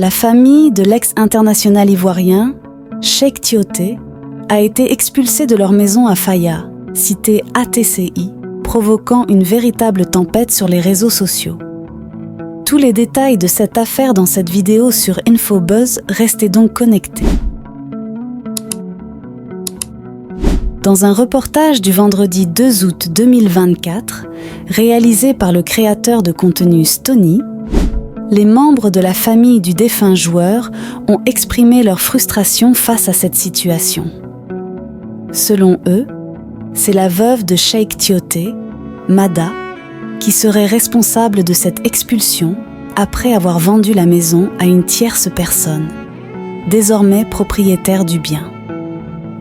La famille de l'ex-international ivoirien, Cheikh Tioté, a été expulsée de leur maison à Faya, cité ATCI, provoquant une véritable tempête sur les réseaux sociaux. Tous les détails de cette affaire dans cette vidéo sur Infobuzz, restez donc connectés. Dans un reportage du vendredi 2 août 2024, réalisé par le créateur de contenu Stony, les membres de la famille du défunt joueur ont exprimé leur frustration face à cette situation. Selon eux, c'est la veuve de Cheikh Tioté, Mada, qui serait responsable de cette expulsion après avoir vendu la maison à une tierce personne, désormais propriétaire du bien.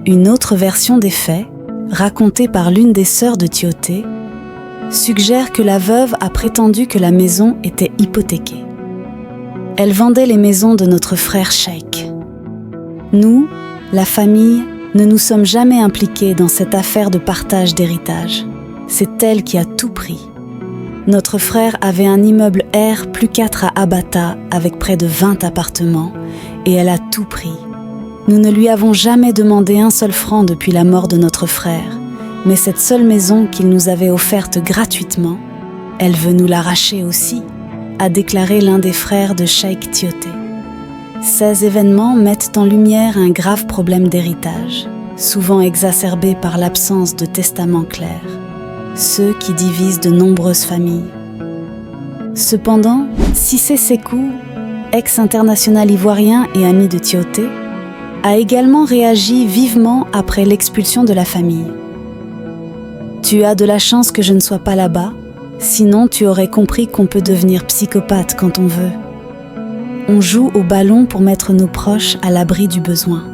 Une autre version des faits, racontée par l'une des sœurs de Tioté, suggère que la veuve a prétendu que la maison était hypothéquée. Elle vendait les maisons de notre frère Cheikh. Nous, la famille, ne nous sommes jamais impliqués dans cette affaire de partage d'héritage. C'est elle qui a tout pris. Notre frère avait un immeuble R+4 à Abata avec près de 20 appartements et elle a tout pris. Nous ne lui avons jamais demandé un seul franc depuis la mort de notre frère, mais cette seule maison qu'il nous avait offerte gratuitement, elle veut nous l'arracher aussi, a déclaré l'un des frères de Cheikh Tioté. Ces événements mettent en lumière un grave problème d'héritage, souvent exacerbé par l'absence de testament clair, ceux qui divisent de nombreuses familles. Cependant, Cissé Sékou, ex-international ivoirien et ami de Tioté, a également réagi vivement après l'expulsion de la famille. « Tu as de la chance que je ne sois pas là-bas, sinon tu aurais compris qu'on peut devenir psychopathe quand on veut. On joue au ballon pour mettre nos proches à l'abri du besoin.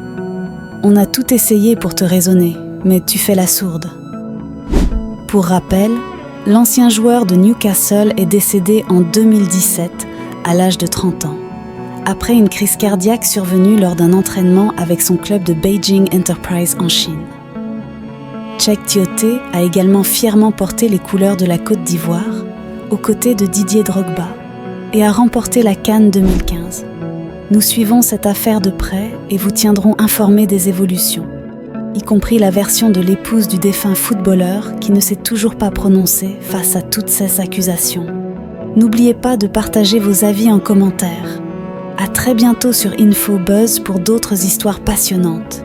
On a tout essayé pour te raisonner, mais tu fais la sourde. » Pour rappel, l'ancien joueur de Newcastle est décédé en 2017 à l'âge de 30 ans, après une crise cardiaque survenue lors d'un entraînement avec son club de Beijing Enterprise en Chine. Cheikh Tioté a également fièrement porté les couleurs de la Côte d'Ivoire, aux côtés de Didier Drogba, et a remporté la CAN 2015. Nous suivons cette affaire de près et vous tiendrons informés des évolutions, y compris la version de l'épouse du défunt footballeur qui ne s'est toujours pas prononcée face à toutes ces accusations. N'oubliez pas de partager vos avis en commentaire. À très bientôt sur Infobuzz pour d'autres histoires passionnantes.